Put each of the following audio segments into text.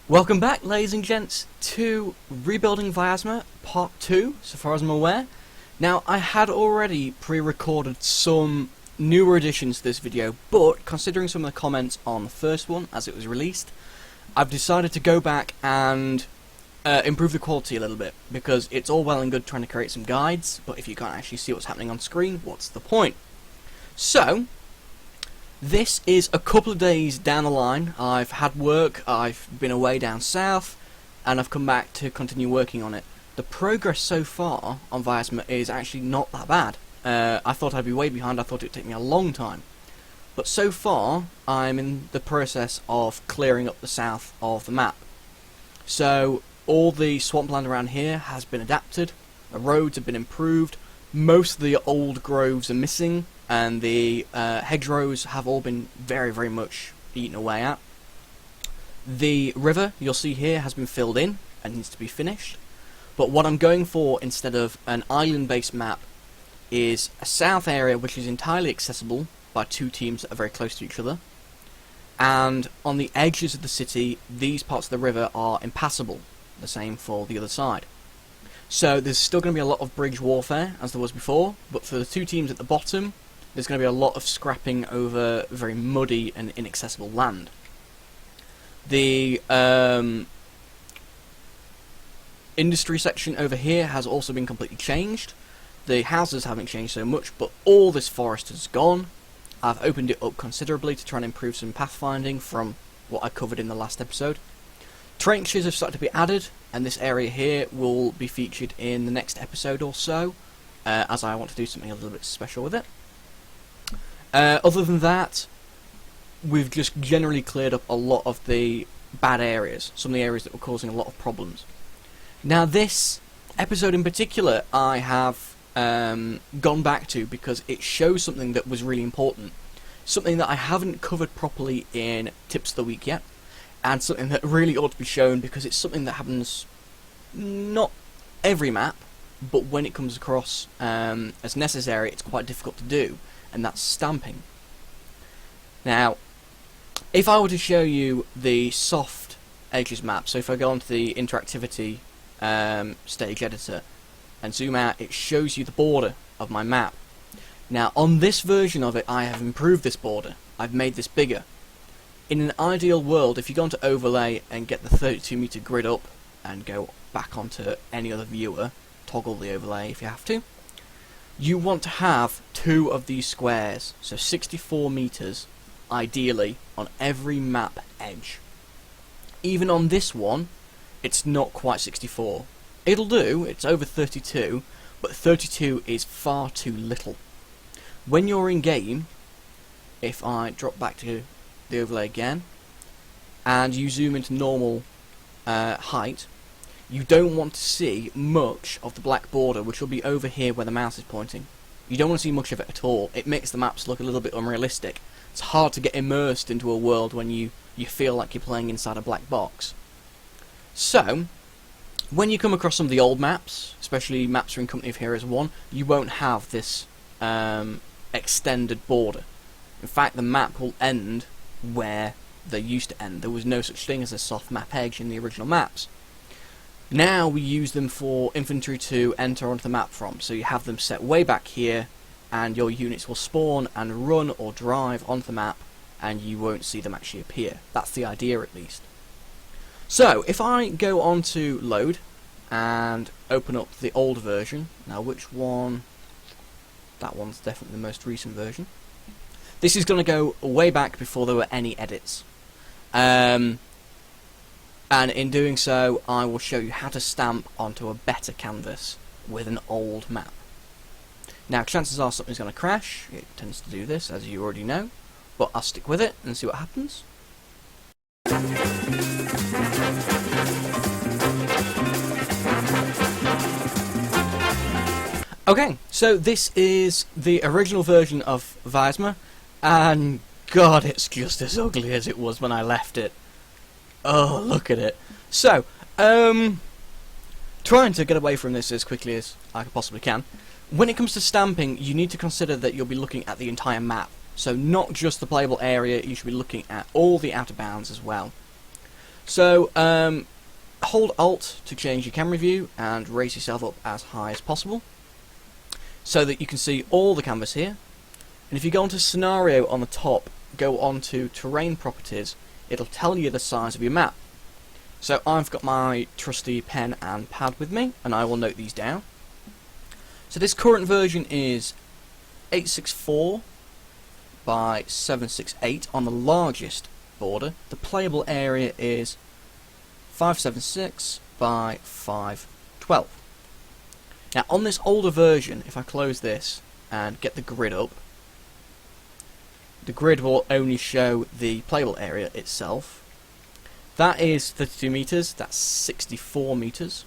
Welcome back, ladies and gents, to Rebuilding Vyazma Part 2, so far as I'm aware. Now, I had already pre-recorded some newer additions to this video, but considering some of the comments on the first one, as it was released, I've decided to go back and improve the quality a little bit, because it's all well and good trying to create some guides, but if you can't actually see what's happening on screen, what's the point? So, this is a couple of days down the line. I've had work, I've been away down south, and I've come back to continue working on it. The progress so far on Vyazma is actually not that bad. I thought I'd be way behind, I thought it would take me a long time. But so far, I'm in the process of clearing up the south of the map. So, all the swampland around here has been adapted, the roads have been improved, most of the old groves are missing, and the hedgerows have all been very, very much eaten away at. The river, you'll see here, has been filled in and needs to be finished. But what I'm going for instead of an island-based map is a south area which is entirely accessible by two teams that are very close to each other. And on the edges of the city, these parts of the river are impassable. The same for the other side. So there's still going to be a lot of bridge warfare, as there was before, but for the two teams at the bottom, there's going to be a lot of scrapping over very muddy and inaccessible land. The industry section over here has also been completely changed. The houses haven't changed so much, but all this forest has gone. I've opened it up considerably to try and improve some pathfinding from what I covered in the last episode. Trenches have started to be added, and this area here will be featured in the next episode or so, as I want to do something a little bit special with it. Other than that, we've just generally cleared up a lot of the bad areas, some of the areas that were causing a lot of problems. Now this episode in particular I have gone back to because it shows something that was really important, something that I haven't covered properly in Tips of the Week yet, and something that really ought to be shown because it's something that happens not every map, but when it comes across as necessary, it's quite difficult to do, and that's stamping. Now, if I were to show you the soft edges map, so if I go onto the interactivity stage editor and zoom out, it shows you the border of my map. Now, on this version of it, I have improved this border. I've made this bigger. In an ideal world, if you go onto overlay and get the 32 meter grid up and go back onto any other viewer, toggle the overlay if you have to, you want to have two of these squares, so 64 meters ideally on every map edge. Even on this one, it's not quite 64. It'll do, it's over 32, but 32 is far too little. When you're in game, if I drop back to the overlay again, and you zoom into normal height, you don't want to see much of the black border, which will be over here where the mouse is pointing. You don't want to see much of it at all. It makes the maps look a little bit unrealistic. It's hard to get immersed into a world when you feel like you're playing inside a black box. So, when you come across some of the old maps, especially maps from Company of Heroes 1, you won't have this extended border. In fact, the map will end where they used to end. There was no such thing as a soft map edge in the original maps. Now we use them for infantry to enter onto the map from, so you have them set way back here, and your units will spawn and run or drive onto the map, and you won't see them actually appear. That's the idea, at least. So, if I go on to load, and open up the old version, now which one? That one's definitely the most recent version. This is going to go way back before there were any edits. And in doing so, I will show you how to stamp onto a better canvas with an old map. Now, chances are something's going to crash. It tends to do this, as you already know. But I'll stick with it and see what happens. Okay, so this is the original version of Vyazma, and God, it's just as ugly as it was when I left it. Oh, look at it. So, trying to get away from this as quickly as I possibly can. When it comes to stamping, you need to consider that you'll be looking at the entire map. So not just the playable area, you should be looking at all the outer bounds as well. So hold Alt to change your camera view and raise yourself up as high as possible so that you can see all the canvas here. And if you go onto Scenario on the top, go on to Terrain Properties, it'll tell you the size of your map. So I've got my trusty pen and pad with me, and I will note these down. So this current version is 864 by 768 on the largest border. The playable area is 576 by 512. Now on this older version, if I close this and get the grid up, the grid will only show the playable area itself. That is 32 meters, that's 64 meters.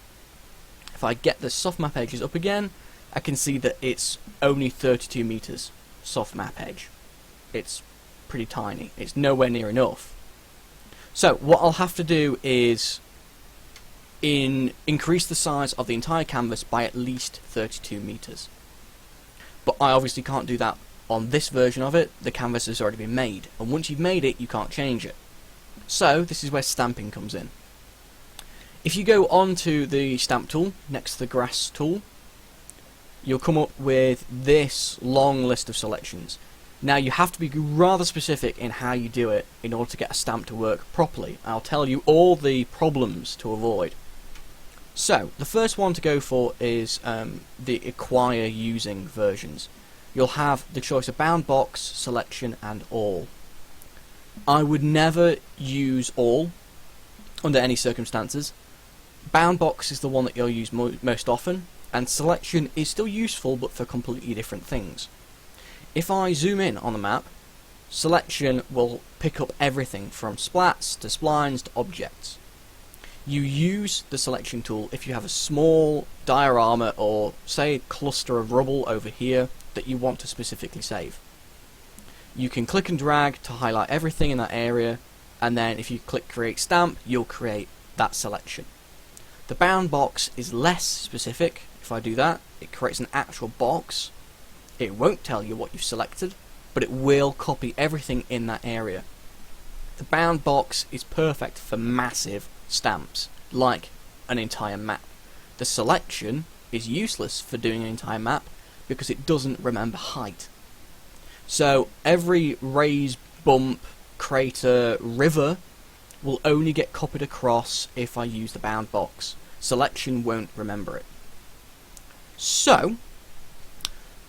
If I get the soft map edges up again, I can see that it's only 32 meters soft map edge. It's pretty tiny, it's nowhere near enough. So what I'll have to do is increase the size of the entire canvas by at least 32 meters. But I obviously can't do that on this version of it. The canvas has already been made, and once you've made it, you can't change it. So this is where stamping comes in. If you go onto the stamp tool next to the grass tool, you'll come up with this long list of selections. Now you have to be rather specific in how you do it in order to get a stamp to work properly. I'll tell you all the problems to avoid. So the first one to go for is the acquire using versions. You'll have the choice of bound box, selection and all. I would never use all under any circumstances. Bound box is the one that you'll use most often, and selection is still useful but for completely different things. If I zoom in on the map, selection will pick up everything from splats to splines to objects. You use the selection tool if you have a small diorama or say cluster of rubble over here that you want to specifically save. You can click and drag to highlight everything in that area, and then if you click create stamp, you'll create that selection. The bound box is less specific. If I do that, it creates an actual box. It won't tell you what you've selected, but it will copy everything in that area. The bound box is perfect for massive stamps, like an entire map. The selection is useless for doing an entire map because it doesn't remember height. So every raise, bump, crater, river will only get copied across if I use the bound box. Selection won't remember it. So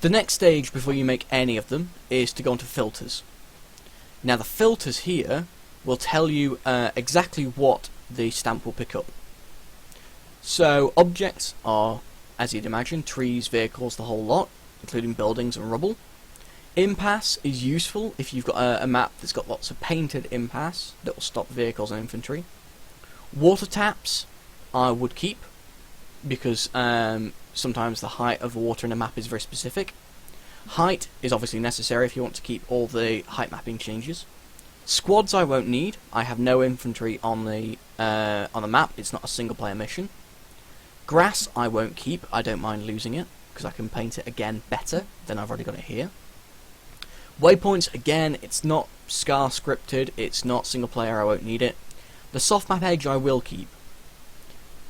the next stage before you make any of them is to go into filters. Now the filters here will tell you exactly what the stamp will pick up. So objects are, as you'd imagine, trees, vehicles, the whole lot, including buildings and rubble. Impasse is useful if you've got a map that's got lots of painted impasse that will stop vehicles and infantry. Water taps I would keep because sometimes the height of water in a map is very specific. Height is obviously necessary if you want to keep all the height mapping changes. Squads I won't need. I have no infantry on the map. It's not a single player mission. Grass I won't keep. I don't mind losing it because I can paint it again better than I've already got it here. Waypoints again, it's not scar scripted. It's not single player. I won't need it. The soft map edge I will keep.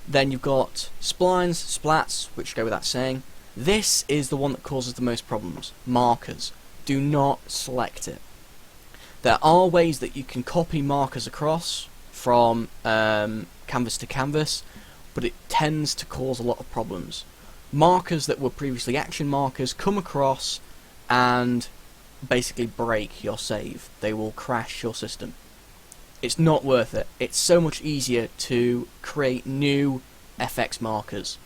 Then you've got splines, splats, which go without saying. This is the one that causes the most problems. Markers. Do not select it. There are ways that you can copy markers across from canvas to canvas, but it tends to cause a lot of problems. Markers that were previously action markers come across and basically break your save. They will crash your system. It's not worth it. It's so much easier to create new FX markers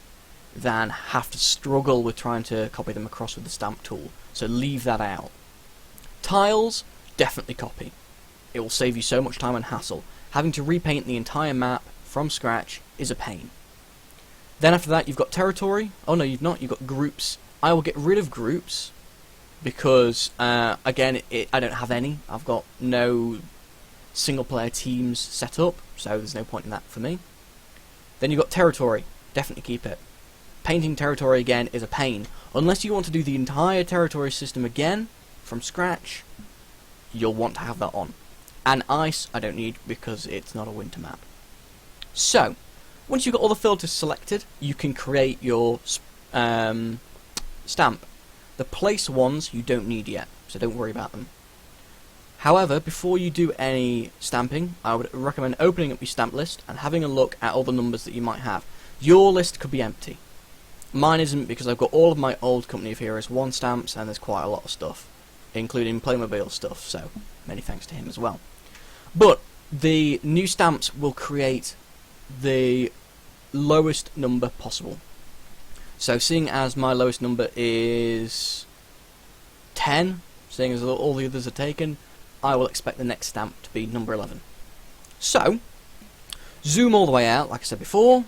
than have to struggle with trying to copy them across with the stamp tool. So leave that out. Tiles, definitely copy. It will save you so much time and hassle. Having to repaint the entire map from scratch is a pain. Then after that you've got territory. Oh no, you've not. You've got groups. I will get rid of groups because again I don't have any. I've got no single player teams set up, so there's no point in that for me. Then you've got territory. Definitely keep it. Painting territory again is a pain. Unless you want to do the entire territory system again from scratch, you'll want to have that on. And ice I don't need because it's not a winter map. So, once you've got all the filters selected, you can create your stamp. The place ones you don't need yet, so don't worry about them. However, before you do any stamping, I would recommend opening up your stamp list and having a look at all the numbers that you might have. Your list could be empty. Mine isn't, because I've got all of my old Company of Heroes 1 stamps, and there's quite a lot of stuff, including Playmobil stuff, so many thanks to him as well. But the new stamps will create the lowest number possible. So seeing as my lowest number is 10, seeing as all the others are taken, I will expect the next stamp to be number 11. So, zoom all the way out, like I said before,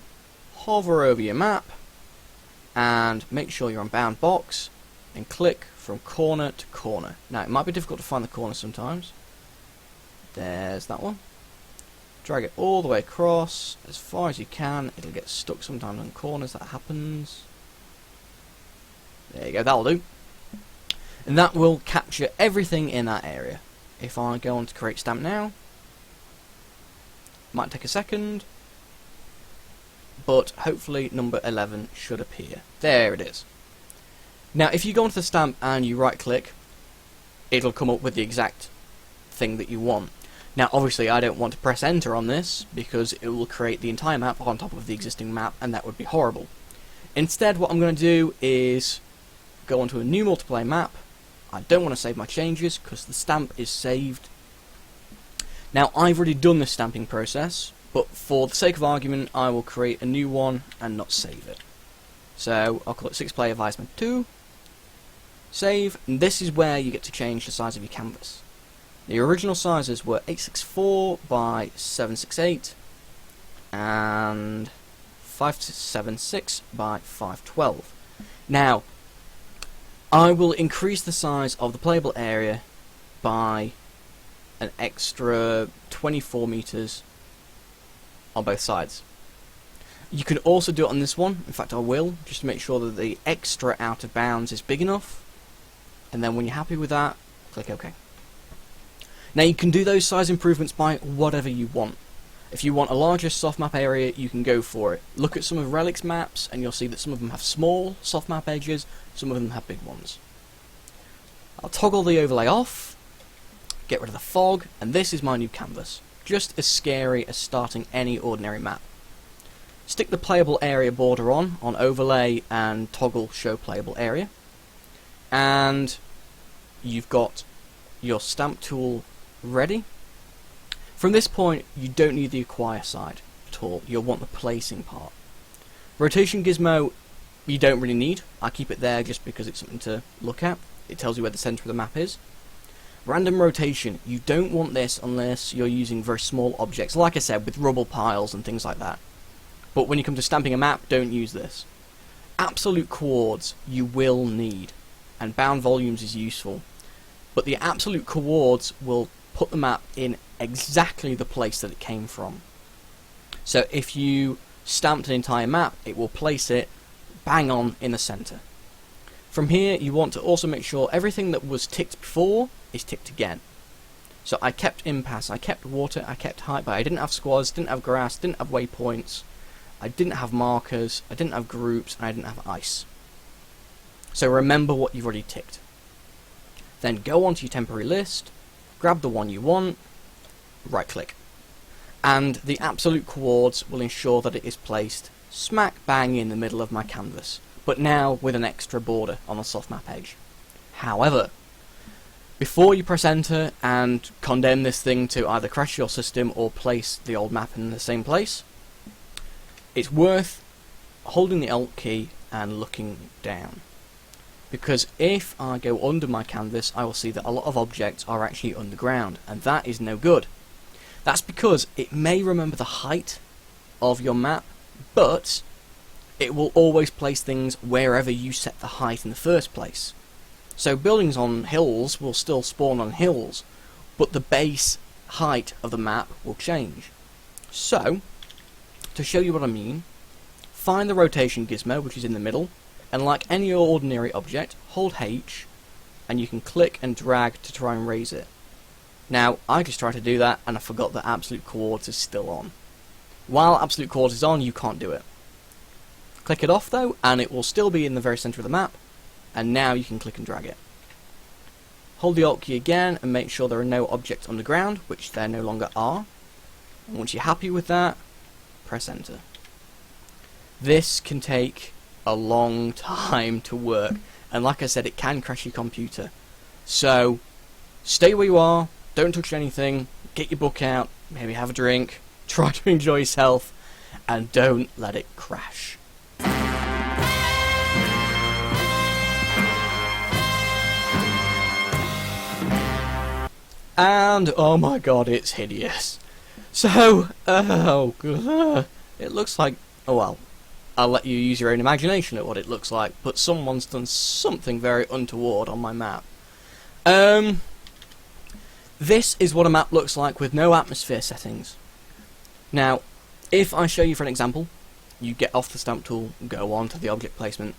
hover over your map, and make sure you're on bound box, and click from corner to corner. Now, it might be difficult to find the corner sometimes. There's that one. Drag it all the way across, as far as you can. It'll get stuck sometimes on corners, that happens. There you go, that'll do. And that will capture everything in that area. If I go on to create stamp now, might take a second, but hopefully number 11 should appear. There it is. Now if you go onto the stamp and you right click, it'll come up with the exact thing that you want. Now obviously I don't want to press enter on this, because it will create the entire map on top of the existing map, and that would be horrible. Instead, what I'm going to do is go onto a new multiplayer map. I don't want to save my changes because the stamp is saved. Now I've already done the stamping process, but for the sake of argument I will create a new one and not save it. So I'll call it 6-player Vyazma 2, save, and this is where you get to change the size of your canvas. The original sizes were 864 by 768 and 576 by 512. Now I will increase the size of the playable area by an extra 24 meters on both sides. You can also do it on this one, in fact I will, just to make sure that the extra out of bounds is big enough, and then when you're happy with that, click OK. Now you can do those size improvements by whatever you want. If you want a larger soft map area, you can go for it. Look at some of Relic's maps and you'll see that some of them have small soft map edges, some of them have big ones. I'll toggle the overlay off, get rid of the fog, and this is my new canvas. Just as scary as starting any ordinary map. Stick the playable area border on overlay and toggle show playable area. And you've got your stamp tool ready. From this point, you don't need the acquire side at all. You'll want the placing part. Rotation gizmo, you don't really need. I keep it there just because it's something to look at. It tells you where the center of the map is. Random rotation, you don't want this unless you're using very small objects, like I said, with rubble piles and things like that. But when you come to stamping a map, don't use this. Absolute coords, you will need, and bound volumes is useful. But the absolute coords will put the map in exactly the place that it came from. So if you stamped an entire map, it will place it bang on in the center. From here, you want to also make sure everything that was ticked before is ticked again. So I kept impasse, I kept water, I kept height, but I didn't have squads, didn't have grass, didn't have waypoints, I didn't have markers, I didn't have groups, and I didn't have ice. So remember what you've already ticked. Then go onto your temporary list, grab the one you want, right click. And the absolute coords will ensure that it is placed smack bang in the middle of my canvas, but now with an extra border on the soft map edge. However, before you press enter and condemn this thing to either crash your system or place the old map in the same place, it's worth holding the Alt key and looking down. Because if I go under my canvas, I will see that a lot of objects are actually underground, and that is no good. That's because it may remember the height of your map, but it will always place things wherever you set the height in the first place. So buildings on hills will still spawn on hills, but the base height of the map will change. So, to show you what I mean, find the rotation gizmo, which is in the middle, and like any ordinary object, hold H, and you can click and drag to try and raise it. Now, I just tried to do that, and I forgot that absolute coords is still on. While absolute cause is on, you can't do it. Click it off though, and it will still be in the very centre of the map, and now you can click and drag it. Hold the Alt key again and make sure there are no objects underground, which there no longer are. And once you're happy with that, press enter. This can take a long time to work, and like I said, it can crash your computer. So stay where you are, don't touch anything, get your book out, maybe have a drink, try to enjoy yourself, and don't let it crash. And oh my god, it's hideous. So, it looks like, oh well, I'll let you use your own imagination at what it looks like, but someone's done something very untoward on my map. This is what a map looks like with no atmosphere settings. Now, if I show you for an example, you get off the stamp tool, go on to the object placement,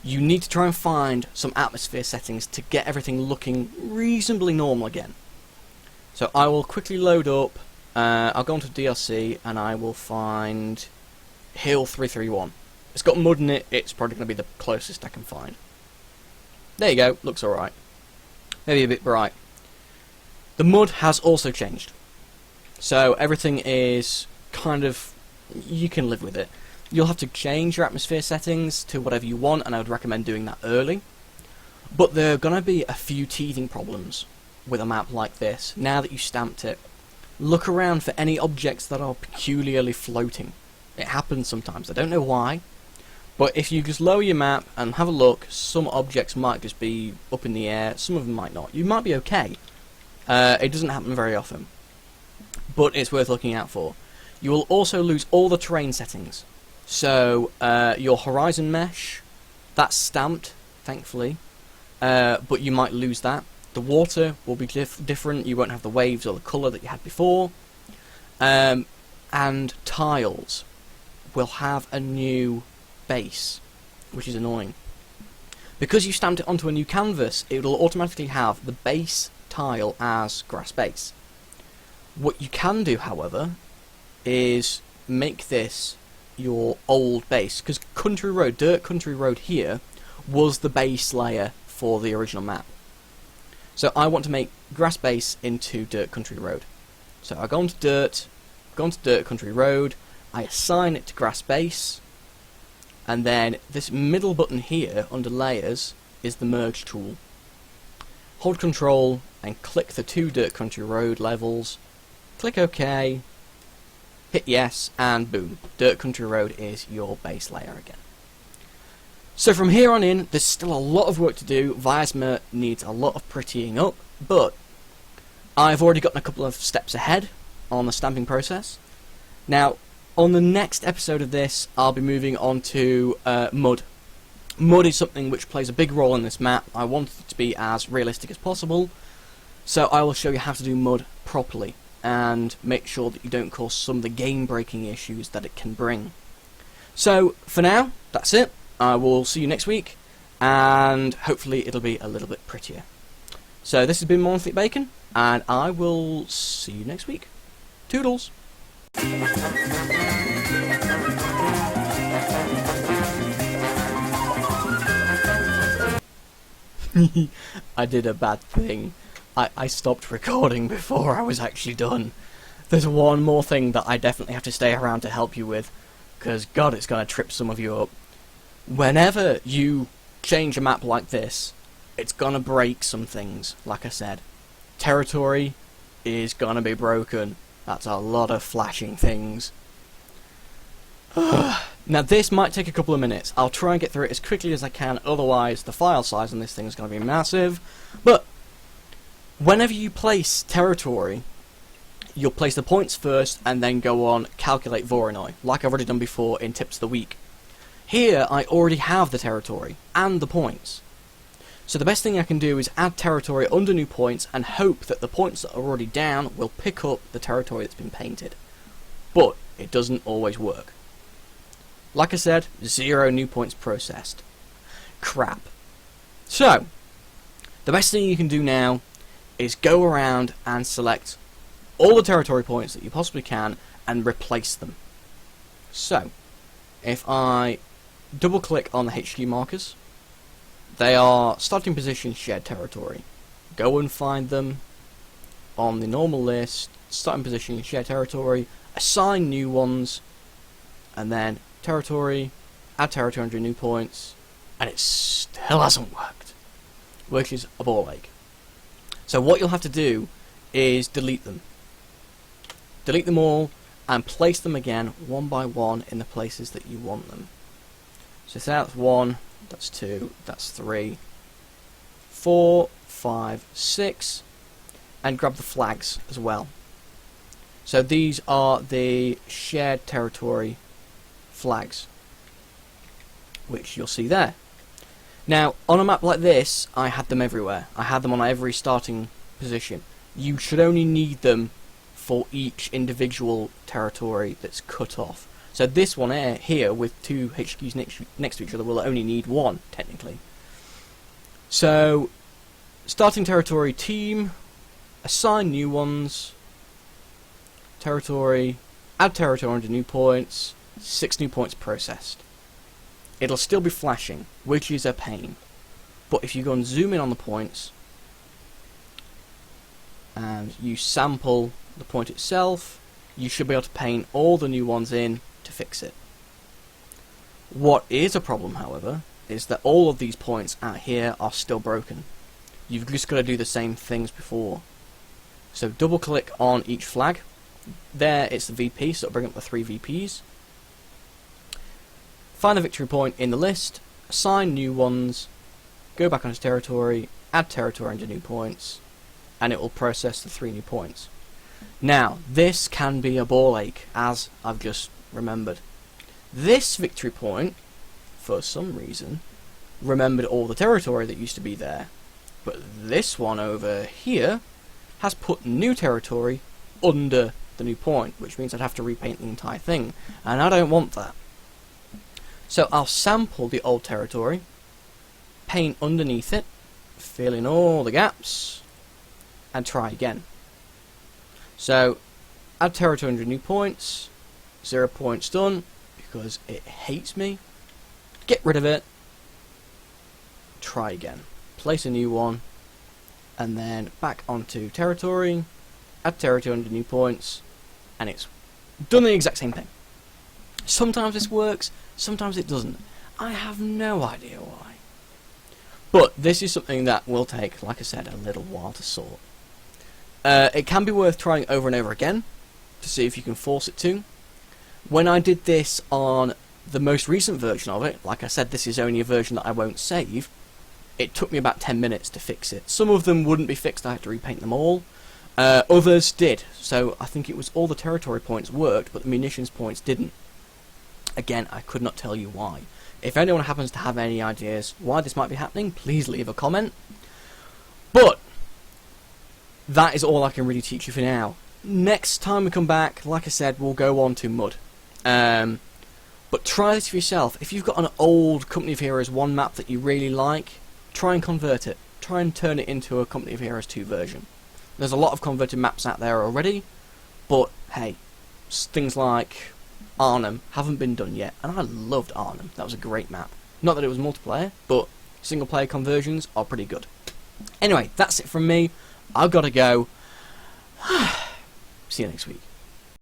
you need to try and find some atmosphere settings to get everything looking reasonably normal again. So I will quickly load up, I'll go onto DLC and I will find Hill 331. It's got mud in it, it's probably going to be the closest I can find. There you go, looks alright. Maybe a bit bright. The mud has also changed. So everything is kind of, you can live with it. You'll have to change your atmosphere settings to whatever you want, and I would recommend doing that early. But there are going to be a few teething problems with a map like this, now that you stamped it. Look around for any objects that are peculiarly floating. It happens sometimes, I don't know why, but if you just lower your map and have a look, some objects might just be up in the air, some of them might not. You might be okay. It doesn't happen very often, but it's worth looking out for. You will also lose all the terrain settings. So your horizon mesh, that's stamped, thankfully, but you might lose that. The water will be different, you won't have the waves or the colour that you had before. And tiles will have a new base, which is annoying. Because you stamped it onto a new canvas, it will automatically have the base tile as grass base. What you can do, however, is make this your old base, because Country Road, Dirt Country Road here, was the base layer for the original map. So I want to make grass base into Dirt Country Road. So I go into Dirt Country Road, I assign it to grass base, and then this middle button here under layers is the merge tool. Hold Control and click the two Dirt Country Road levels, click OK, hit yes, and boom, Dirt Country Road is your base layer again. So from here on in, there's still a lot of work to do. Vyazma needs a lot of prettying up, but I've already gotten a couple of steps ahead on the stamping process. Now, on the next episode of this, I'll be moving on to mud. Mud is something which plays a big role in this map. I want it to be as realistic as possible, so I will show you how to do mud properly and make sure that you don't cause some of the game-breaking issues that it can bring. So, for now, that's it. I will see you next week, and hopefully it'll be a little bit prettier. So this has been MonolithicBacon, and I will see you next week. Toodles! I did a bad thing. I stopped recording before I was actually done. There's one more thing that I definitely have to stay around to help you with, because God, it's going to trip some of you up. Whenever you change a map like this, it's gonna break some things, like I said. Territory is gonna be broken. That's a lot of flashing things. Now this might take a couple of minutes. I'll try and get through it as quickly as I can, otherwise the file size on this thing is gonna be massive. But whenever you place territory, you'll place the points first and then go on calculate Voronoi, like I've already done before in Tips of the Week. Here, I already have the territory, and the points. So the best thing I can do is add territory under new points, and hope that the points that are already down will pick up the territory that's been painted. But, it doesn't always work. Like I said, 0 new points processed. Crap. So, the best thing you can do now is go around and select all the territory points that you possibly can, and replace them. So, if I double click on the HQ markers, they are starting position, shared territory. Go and find them on the normal list, starting position, shared territory, assign new ones, and then territory, add territory under new points, and it still hasn't worked, which is a ball ache. So what you'll have to do is delete them. Delete them all and place them again one by one in the places that you want them. So that's 1, that's 2, that's 3, 4, 5, 6, and grab the flags as well. So these are the shared territory flags, which you'll see there. Now, on a map like this, I had them everywhere. I had them on every starting position. You should only need them for each individual territory that's cut off. So this one here, with two HQs next to each other, will only need one, technically. So, starting territory team, assign new ones, territory, add territory under new points, 6 new points processed. It'll still be flashing, which is a pain. But if you go and zoom in on the points, and you sample the point itself, you should be able to paint all the new ones in to fix it. What is a problem, however, is that all of these points out here are still broken. You've just got to do the same things before. So double click on each flag. There it's the VP, so it'll bring up the 3 VPs. Find the victory point in the list, assign new ones, go back onto territory, add territory under new points, and it will process the 3 new points. Now, this can be a ball ache, as I've just remembered. This victory point, for some reason, remembered all the territory that used to be there. But this one over here has put new territory under the new point, which means I'd have to repaint the entire thing, and I don't want that. So I'll sample the old territory, paint underneath it, fill in all the gaps, and try again. So, add territory under new points, 0 points done, because it hates me. Get rid of it, try again. Place a new one, and then back onto territory, add territory under new points, and it's done the exact same thing. Sometimes this works, sometimes it doesn't. I have no idea why. But this is something that will take, like I said, a little while to sort. It can be worth trying over and over again to see if you can force it to. When I did this on the most recent version of it, like I said, this is only a version that I won't save, it took me about 10 minutes to fix it. Some of them wouldn't be fixed, I had to repaint them all. Others did, so I think it was all the territory points worked, but the munitions points didn't. Again, I could not tell you why. If anyone happens to have any ideas why this might be happening, please leave a comment. But that is all I can really teach you for now. Next time we come back, like I said, we'll go on to Mud. But try this for yourself. If you've got an old Company of Heroes 1 map that you really like, try and convert it. Try and turn it into a Company of Heroes 2 version. There's a lot of converted maps out there already, but hey, things like Arnhem haven't been done yet, and I loved Arnhem. That was a great map. Not that it was multiplayer, but single player conversions are pretty good. Anyway, that's it from me. I've got to go. See you next week.